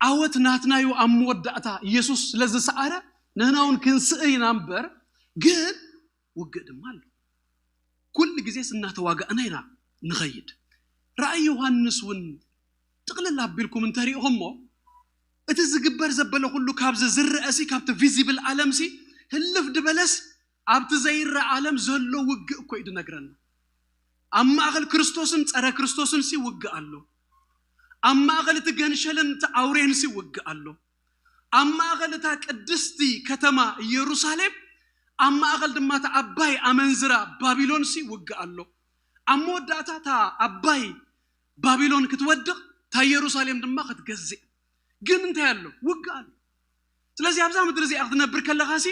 አወት ናትናዩ አምወዳታ ኢየሱስ ለዚ ሰዓረ ነናውን ክንስእይና ነበር ግን ወገድም አለ كل ጊዜ ስናተዋጋና ኢና ንኸይድ ራእይ ዮሐንስውን ጥቅልል አብልኩም እንተሪኡሁሞ እቲ ዝግበር ዘበለ ሁሉ ካብዘ ዝርአሲ ካብተ ቪዚብል ዓለምሲ ህልፍ ድበለስ ኣብቲ ዘይራ ዓለም ዘሎ ውግ እኮ ይድነግረና አማኸል ክርስቶስን ጸረ ክርስቶስን ሲ ውግ አሎ አማኸል ተገንሸለን ተአውሬን ሲ ውግ አሎ አማኸል ታ ቅድስቲ ከተማ ኢየሩሳሌም أما أقل دمات أباي أمنزرا بابلون سي وقالو أمو داتا تا أباي بابلون كتودق تا يروساليم دما كتغزي ግን እንተ ያለው وقالو ስለዚህ አብዛ ምድር እዚ አخذ ነበር ከለኻሲ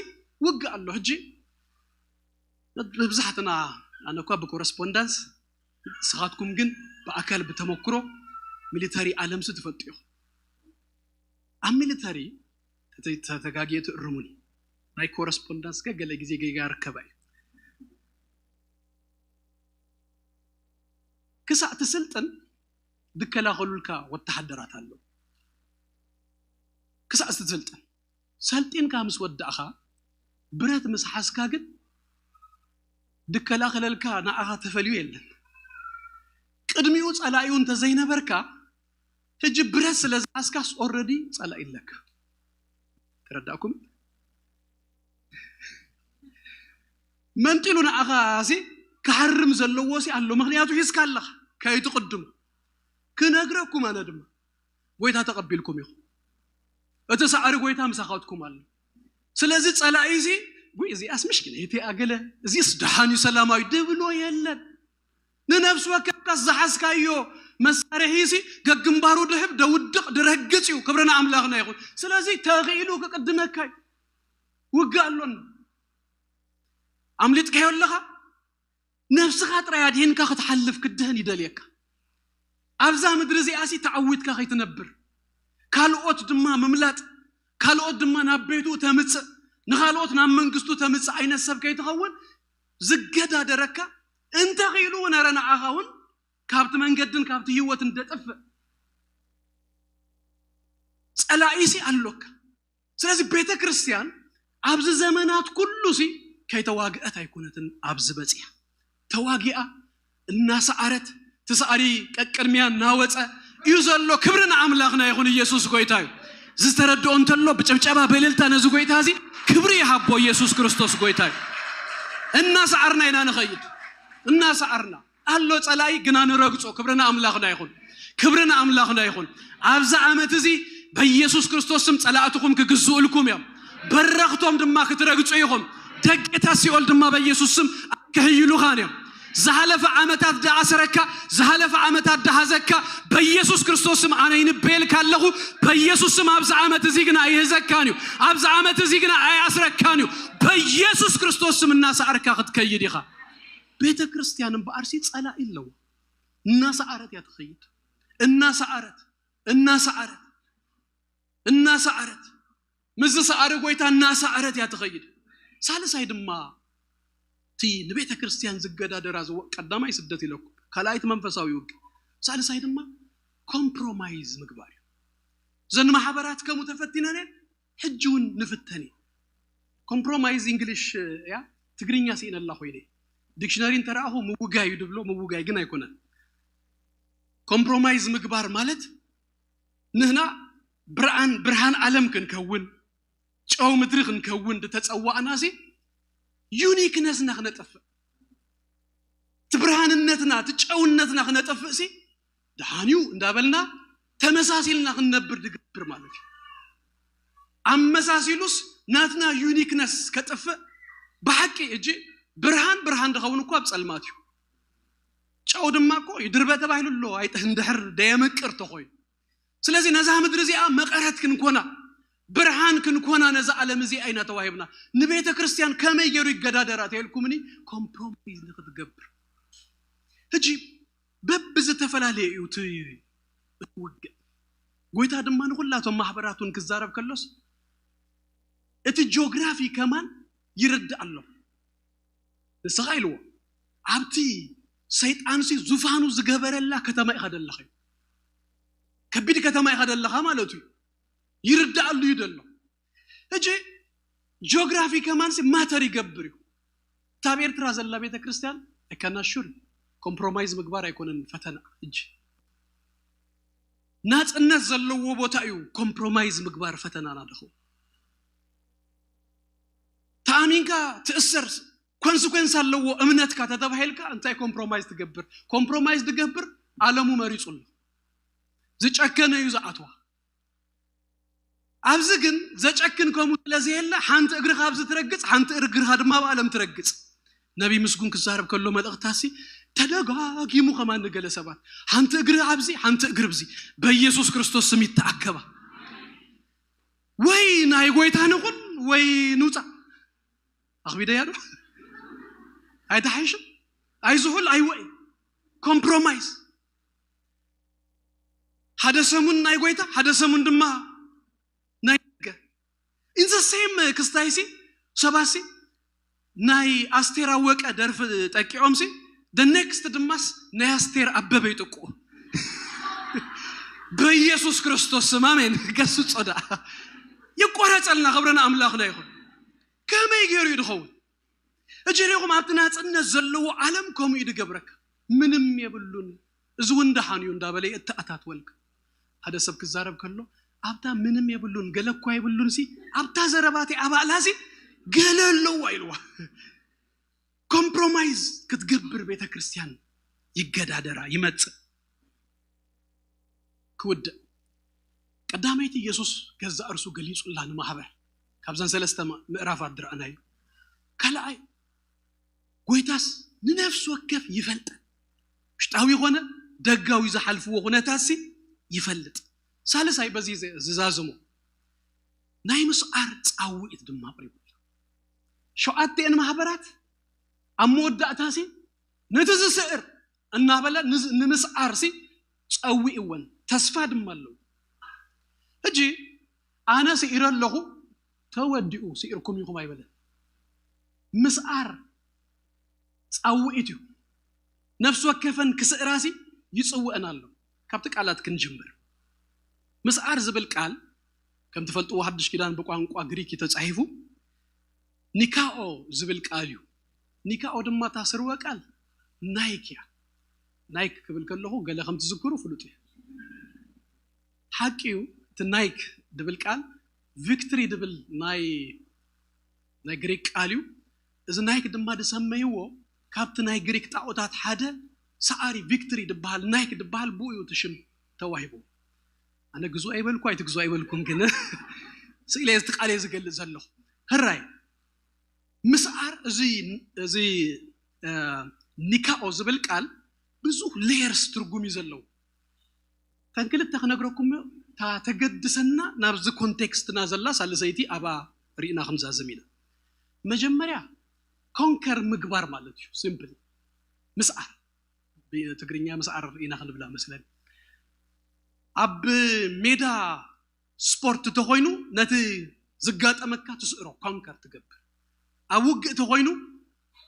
وقالو ህጂ በብዛትና أنا كوا بكورسبوندانس سخاتكم جن بأكل بتمكرو ميليتاري عالم ستفتيو أم ميليتاري تتجاجيت الرموني راي كورسبوندانس كجل جزء جيجار كباي كساعة تسلطن دكلا غلولكا والتحدرات هالو كساعة تسلطن سلطين كامس ودأخا برات مسحاس كاجد دكلا خلالكا ناقها تفليو يلن قدميو صلايون تزينه بركا تجي برس لزاسكاس اوريدي صلاي لك ترداكم منتلون اغاسي كحرم زلوسي الله مغنياتو يسكالخ كايتقدم كنغركم انا دم ويتا تقبلكم يخ اتسعر ويتا مسخاتكم الله سلازي صلايزي ويزي اسمشكله يتي اغله زي صدحاني سلاماوي دبلو يلن ننفس وكاس زحسكايو مسارهيسي غغمبارو دهب دودق درهجصيو كبرنا املاخنا يقول سلازي تغيلو كقدمكاي وقالون امليت كيولخا نفس خاطر يادين كا تحلف كدهن يدليك ابزا مدرزي اسي تعويت كا خيتنبر كالوت دما مملاط كالوت دما نابيتو تمص نخالوت نا منغستو تمص عين سبكاي تخون زغدا دركا انت غيلو نرنا اخاون كابت منجدن كابت هيوت اندطف صلايسي علوك ስለዚህ ቤተ ክርስቲያን አብዝ ዘመናት ሁሉ ሲ ከይተዋግአት አይኩነትን አብዝ በጽያ ተዋጊአ እና ሰዓረት ተሳሪ ቀቀርሚያ ናወፀ ይዘሎ ክብርን አምላክና ይሁን ኢየሱስ ጎይታዩ ዝተረዶን ተሎ በጨብጨባ በእልልታ ነዙ ጎይታዚ ክብር ይሃቦ ኢየሱስ ክርስቶስ ጎይታዩ እና ሰዓርና ይና ነኸይድ እና ሰዓርና አሎ ጸላይ ግና ንረግጾ ክብርና አምላክና ይሁን ክብርና አምላክና ይሁን አብዛ አመት እዚ በኢየሱስ ክርስቶስም ጸላአቱኩም ከግዙልኩም ያም በረክቶም ድማ ክትረግጹ ይሁን ደቂታ ሲኦል ድማ በኢየሱስም ከህይሉ ኻኔም ዘሐለፈ አመታት ዳአሰረካ ዘሐለፈ አመታት ዳሐዘካ በኢየሱስ ክርስቶስም አነይን ቤል ካለሁ በኢየሱስም አብዛ አመት እዚ ግና ይዘካኒው አብዛ አመት እዚ ግና አያስረካኒው በኢየሱስ ክርስቶስም እና ሰዓርካ ክትከይድ ይኻ ቤተ ክርስቲያንም በአርሲ ጸላ ይለው እና ሰዓረት ያተኸይድ እና ሰዓረት ምዝ ሰዓረ ጎይታ እና ሰዓረት ያተኸይድ ሳልሳይ ድማ ቲ ለቤተ ክርስቲያን ዝገዳ ደራዝ ቀዳማይ ስደት ይለኩ ከላይት መንፈሳዊ ወቅ ሳልሳይ ድማ ኮምፕሮማይዝ ምግባር ዘን ማህበራት ከሙ ተፈቲነን ህጁን ንፍተኒ ኮምፕሮማይዝ እንግሊሽ ያ ትግርኛ ሲነላ ሆይኔ ዲክሽነሪን ተራሁ ሙውጋይ ድብሎ ሙውጋይ ግን አይኮነ ኮምፕሮማይዝ ምግባር ማለት ንህና ብርሃን ዓለም ክንከውን ጨው ምድር ክንከውን ተጸዋዕናሲ ዩኒክነስ ናخنጠፍ ትብርሃንነትና ትጨውነትና خنጠፍሲ ዳሃኒው እንዳበልና ተመሳሲልና ክንነብር ድግብር ማለት አመሳሲሉስ ናትና ዩኒክነስ ከጠፈ በሐቂ እጂ ብርሃን ደኸውን እኮ አብጸልማትዩ ጨው ድማኮ ይድርበተ ባይሉሎ አይጥህ እንደህር ደየመቅር ተኾይ ስለዚህ ነዛ ምድር እዚኣ መቀረት ክንኮና ብርሃን ክንኮና ነዛ ዓለም እዚ አይና ተዋሂብና ንቤተ ክርስቲያን ከመይገሩ ይገዳደራት ይልኩምኒ ኮምፕሮማይዝ ንክትገብር እጂ በብዝ ተፈላለዩ ትወገ ጎይታ ድማ ንሁላቶም ማህበራቱን ክዛረብ ከሎስ እቲ ጂኦግራፊ ከማን ይርድ አሎ ንስኻይልዎ አብቲ ሰይጣንሲ ዙፋኑ ዝገበረላ ከተማ ይኸደለኸ ከቢድ ከተማ ይኸደለኸ ማለቱ ይርዳሉ ይደሉ እጂ ጂኦግራፊ ከማን ሲ ማተር ይገብሩ ታቤር ትራዘላ ቤተ ክርስቲያን እከናሹር ኮምፕሮማይዝ ምግባር አይኮነን ፈተና እጂ ናጽነት ዘለዎ ቦታዩ ኮምፕሮማይዝ ምግባር ፈተና ናደኹ ታሚንካ ትእስር ኮንሲኩዌንስ አለው እምነትካ ተተባህልካ እንታይ ኮምፕሮማይዝ ትገብር ኮምፕሮማይዝ ትገብር ዓለሙ መሪጹል ዝጨከነ ይዛአቷ أبزقن زجكن كم لزيلا حنت أجرها أبز ترجس حنت أجرها دم بعلم ترجس نبي مسكون كزارب كله ما تغتاسي تدقى كيمو كمان نقول سبات حنت أجرها أبزي حنت أجربزي بيسوع كريستوس سميت تأكبه وين أيقوي تانقون وين نوتا أخبي ده يارو هاي تحيشن أي زهول أي وين compromise هذا سمون أيقوي تا هذا سمون دما in the same كستايسي سباسي ناي أستير أوك أدرف تأكي أمسي the next دماس ناي أستير أببي تقو بيسوع كريستوس مامين قصة صدا يقارن على خبرنا أملاخنا يخون كم يجري يدخون أجريهم عبدنا أن زلوا عالمكم يدقبرك منم يبلون زون دهان يندابلي التأتات ولك هذا سبك الزارب كله عبدا منم يبلون قالك كوي يبلون سي عبدا زرباتي أبا لازي قال له ويلوا compromise كتقبر بيت كريستيان يقعد هذا يمت كود قداميتي يسوس كذا أرسو قليس الله نمحبه كابزان سلسته مقرافة درأناي كلاي قويتاس نفس وكف يفلت مشتاوي غنا دقاو إذا حلفوا غنا تاسي يفلت سالس هاي بزي زازمو نايمس أرت أو إدم ما بريبول شو أتي أنا محبرات أمود دأتاسي نتز سعر النابلة نمس أرسي أو إيوان تسفاد مالو أجي أنا سير الله توديو سيركم يوم أيبلا مسعر أو إيتو نفس وكفن كسراسي يسوي أنا له كابتك على تكنجمر مسعر زبل قال كم تفلت واحد دش كده بقوان قاغريكي تصحيفو نيكاو زبل قاليو نيكاو دما تاسروا قال نايكيا نايك قبل كله قال لهم تذكروا فلوتي حقيو تنايك دبل قال فيكتوري دبل ناي غريك قاليو اذا نايك دما دسميو كابت ناي غريك طاوتات حدا سعاري فيكتوري دبال نايك دبال بويو تشم تواهبو أنا جزء أيبل كويت جزء أيبلكم كنا سئلة استقالة زقل زلوا هراي مسعر زي نكاء زبل قال بزوج ليرس ترجمي زلوا فانكلت تخنقركم تقدسنا نبذ كونتكست نازل سال زيتي أبا رينا خمسة زميلة مجمريا كونكر مقبار مالتيو سيمبل مسعر بتقرينيا مسعر رينا خنبلا مثلا أب ميدا سبورت تخوينو نتي زقات أمكا تسقرو كونكر تقبر أوق تخوينو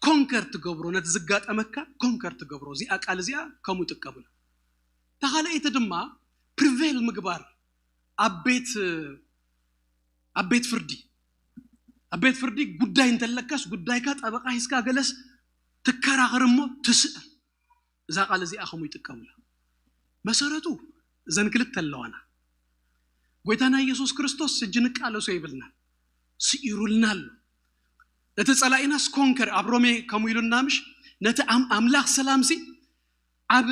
كونكر تقبرو نتي زقات أمكا كونكر تقبرو زي أكال زيا كمو تقبل تخالي تدما بريفيل مقبار أبيت فردي قداي انتلكاس قداي كات أبقى هسكا قلس تكارا غرمو تسقر إذا قال زي أخمو يتقبل مسارتو زنكلت اللوانا قويتانا يسوس كريستوس سجنك على سيبلنا سيرولنا له نتسألائنا سكونكر أبرومي كمويلو النامش نت أملاخ سلامسي أب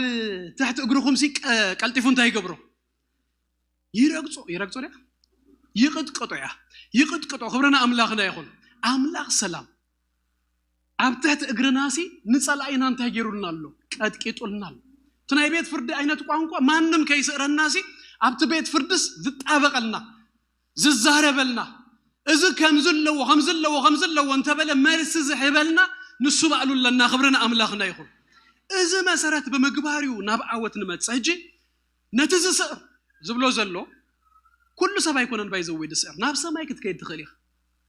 تحت أجرهم سي كالتفون تاي قبرو يرقصو ليه يقد قطع خبرنا أملاخنا يخون أملاخ سلام أب تحت أجرناسي نتسألائنا نتهجرولنا له كاتكيتولنا له تناي بيت فرد أين تقوانكوا ما نم كيسر الناسي أبت بيت فردس زت أبقلنا ززهربلنا إذا خمزلوا وانت بلا مارس زحبلنا نسوا قالوا لنا خبرنا أملاخنا يخون إذا ما سرت بمقباريو نبعوت نمت سهجي نتزسر زبلو زلو كل سبا يكون بايزوي دسر نفسه ما يكتكيد تخليخ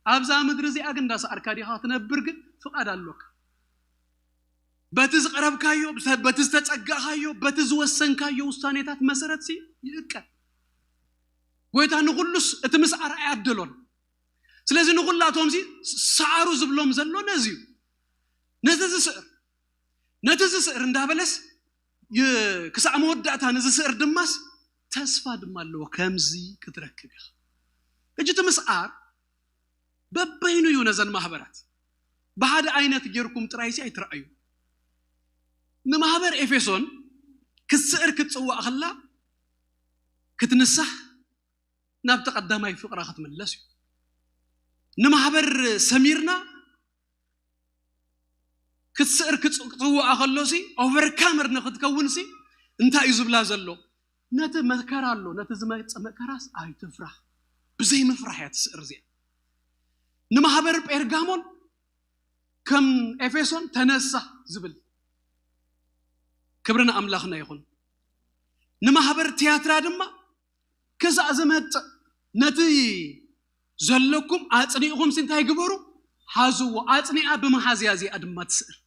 أبزا مدرزي أجنداس أركادي خاطنا برج فقاد اللوك بتز قرب كايو بتز تتأجّاهايو بتز وسن كايو وستانيتات مسرت سي يقل قويتا نقولس اتمس أرأي عدلون سلازي نقول لا تومسي سعارو زبلوم زلو نزيو نتز سعر اندابلس كسا مودعتا نزي سعر دماس تسفا دمالو كامزي كتركب اجي تمسعار ببينو يونزن محبرات بهاد عينات جيركم ترايسي اي ترأيو نمحبر إفسون كسر كتصوّع خلا كتنسح ናብ ተቀዳማይ ፍቅራ ክትመለስ እዩ ንማህበር ሰሚርና ክትስዕር ክትጽውዓ ከሎሲ ኦቨርካመር ንክትከውንሲ እንታይ እዩ ዝብላ ዘሎ ነቲ መከራ ኣሎ ነቲ ዝመጽ መከራስ ኣይትፍራህ ብዘይ መፍራህ ያ ትስዕር እዚኣ ንማህበር ጴርጋሞን ከም ኤፌሶን ተነሳ ዝብል ክብርና አምላኽና ይኹን ንማህበር ቲያትራ ድማ ከዛእ ዝመጽ ነቲ ዘለኩም አጽኒኢኩም እንታይ ግበሩ ሓዝዎ አጽኒኣ ብመሓዝያ እዚኣ ድማ ትስዕር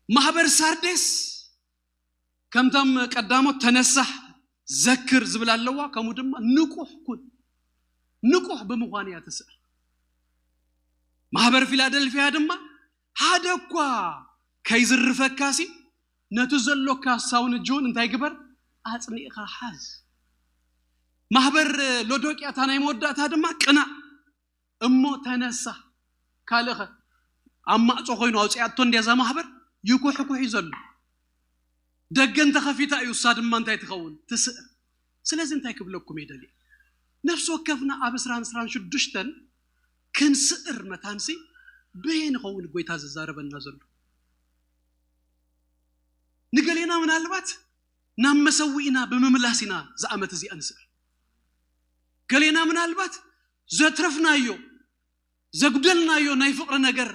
ማህበር ሳርዴስ ከምቶም ቀዳሞት ተነሳህ ዘክር ዝብል ኣለዋ ከምኡ ድማ ንቁሕ ኩን ንቁሕ ብምዃን እያ ትስዕር ማህበር ፊላደልፊያ ድማ ሓደኳ ከይዝርፈካሲ ነቲ ዘሎካ ሳውን ጆን እንታይ ግበር አጽኒኢኻ ሓዝ ማህበር ሎዶቅያ ታናይ መወዳእታ ድማ ቅና እሞ ተነሳ ካልኸ አማጾ ኮይኑ አውጽያቶ እንደዛ ማህበር ይኩሕኩሕ ይዘሉ ደገን ተኸፊታ ይውሳ ድማ እንታይ ትኸውን ትስዕር ስለዚህ እንታይ ክብለኩም ይደሊ ነፍስ ወከፍና ኣብ 26 ክንስዕር መታንሲ በየን ኸውን ጎይታ ዝዛረበና ዘሎ ንገሌና ምናልባት ናብ መሰዊኢና በመምላሲና ዘአመት እዚ አንስዕር ገሌና ምናልባት ዘትረፍናዮ ዘጉደልናዮ ናይ ፍቅር ነገር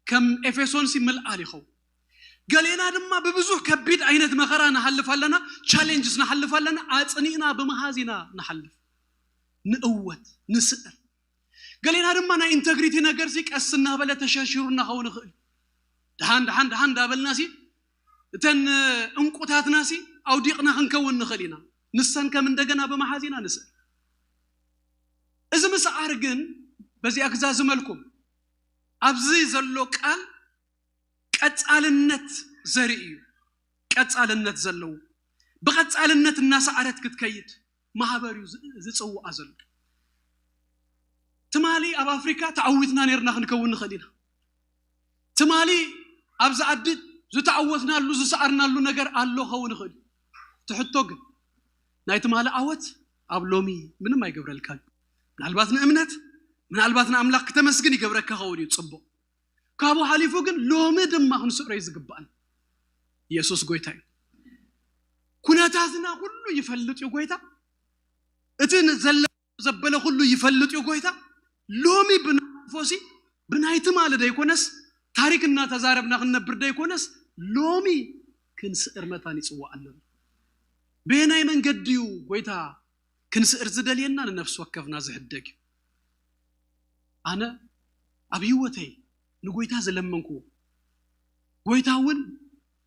ከም ኤፌሶንሲ መልአል ይኸው ገሌና ድማ በብዙ ከቢድ አይነት መከራ ናሐልፋለና ቻሌንጅስ ናሐልፋለና አጽኒና በመሃዚና ናሐልፍ ንእወት ንስዕር ገሌና ድማ ናይ ኢንተግሪቲ ነገር ሲቀስና በለ ተሸሽሩና ኸውን ይኽእል ደሃን ዳበልናሲ እተን እንቁታትናሲ አውዲቅና ክንከውን ንኽእልና ንሰን ከም እንደገና በመሃዚና ንስዕር እዚ መስዓር ግን በዚህ አግዛዝ መልኩም አብዚ ዘሎ ቃል ቀጻልነት ዘርኢ ቀጻልነት ዘለው በቀጻልነት እናሰዓረት ክትከይድ ማህበሪው ዝጽውዓ ዘሎ ትማሊ ኣብ አፍሪካ ተዓዊትና ነርና ክንከውን ንኽእልና ትማሊ ኣብዛ ዓዲ ዝተዓወትናሉ ዝሰዓርናሉ ነገር ኣሎ ኸውን ይኽእል ትሕቶ ግን ናይ ትማሊ ዓወት ኣብ ሎሚ ምንም አይገብረልካን ምናልባት ንእምነት ምናልባት ንአምላክ ከተመስግን ይገብረካ ኸውን ይጽቦ ካቦ ሓሊፉ ግን ሎሚ ድማ ክንስዕሮ ይዝግባል ኢየሱስ ጎይታ እዩ ኩነታትና ሁሉ ይፈልጥ እዩ ጎይታ እትን ዘበለ ሁሉ ይፈልጥ እዩ ጎይታ ሎሚ ብንፎሲ ብናይቲ ማለት አይኮነስ ታሪክና ተዛረብና ክንነብር ደይኮነስ ሎሚ ክንስዕር መታን ይጽዋዓልና በናይ መንገዲው ጎይታ ክንስዕር ዝደልየና ንነፍስ ወከፍና ዝሕደግ አነ ኣብ ህይወተይ ንጎይታ ዘለመንኩ ጎይታውን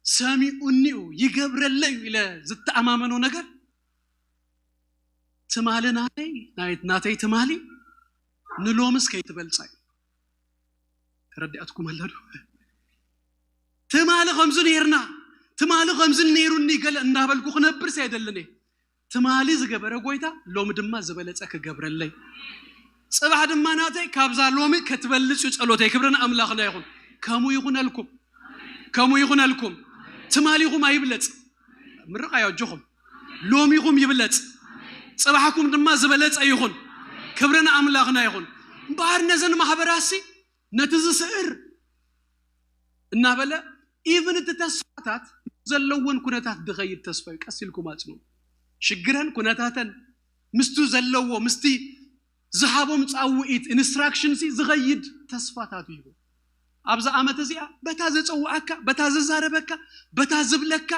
ሰሚኡኒው ይገብረለይ ኢለ ዝተኣማመኖ ነገር ትማለናይ ናተይ ትማሊ ንሎምስ ከይትበልጻይ ተረዳእትኩም ኣለዶ ትማሊ ከምዝ ነርና ትማሊ ከምዝ ነሩኒ ገለ እንዳበልኩ ክነብር ሳይደለኔ ትማሊ ዝገበረ ጎይታ ሎም ድማ ዝበለጸ ክገብረለይ ጽባሕ ድማ ናተይ ካብዛ ሎሚ ክትበልጽ ጸሎተይ ክብረና አምላኽና ይኹን ከሙ ይኹነልኩም ትማሊኹም አይብለጽ ምርቃ ያጆኹም ሎሚኹም ይብለጽ ጽባሕኩም ድማ ዝበለጸ ይኹን ክብረና አምላኽና ይኹን ባህር ነዘን ማህበራሲ ነቲ ዝስዕር እናበለ ኢቭን ተተስፋታት ዘለውን ኩነታት ድኸይድ ተስፋይ ቀሲልኩም አጽኑ ሽግረን ኩነታተን ምስቱ ዘለዎ ምስቲ ዝሃቦም ጻውኢት ኢንስትራክሽንስ ዝኸይድ ተስፋታት እዩ ኣብዛ ዓመት እዚኣ በታ ዘጸውዓካ በታ ዘዛረበካ በታ ዝብለካ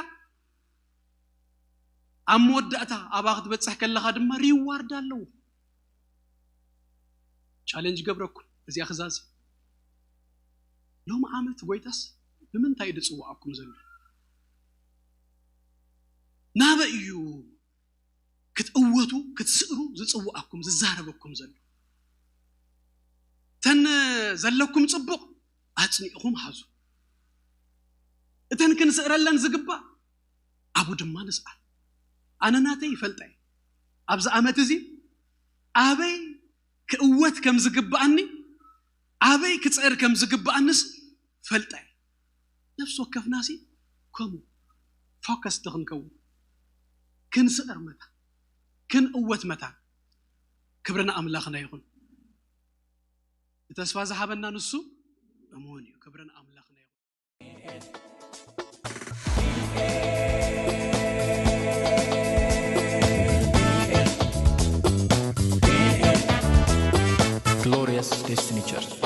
አምወዳእታ አባኽት በጽሕ ከለኻ ድማ ሪዋርድ አለው ቻሌንጅ ገብረኩም እዚኣ ክዛዝ ሎም ዓመት ጎይታስ ብምንታይ ድጽዋዓኩም ዘሎ ናበዩ ክትእወቱ ክትስዕሩ ዝጽዋዓኩም ዝዛረበኩም ዘሎ ተን ዘለኩም ጽቡቕ አጽኒኢኹም ሓዙ እተን ክንስዕረለን ዝግባ አቡ ድማ ንስዓል አነናተይ ይፈልጣይ ኣብዛ ዓመት እዚ አበይ ክእወት ከም ዝግባአኒ አበይ ክጽዕር ከም ዝግባአንስ ፈልጣይ ነፍስ ወከፍናሲ ከሙ ፎከስ ተኽንከው ክንስዕር መታ ክንእወት መታ ክብርና አምላኽና ይሁን ተስፋ ዘሐበና ንሱ እሞን ክብርና አምላኽና ይሁን Glorious Destiny Church.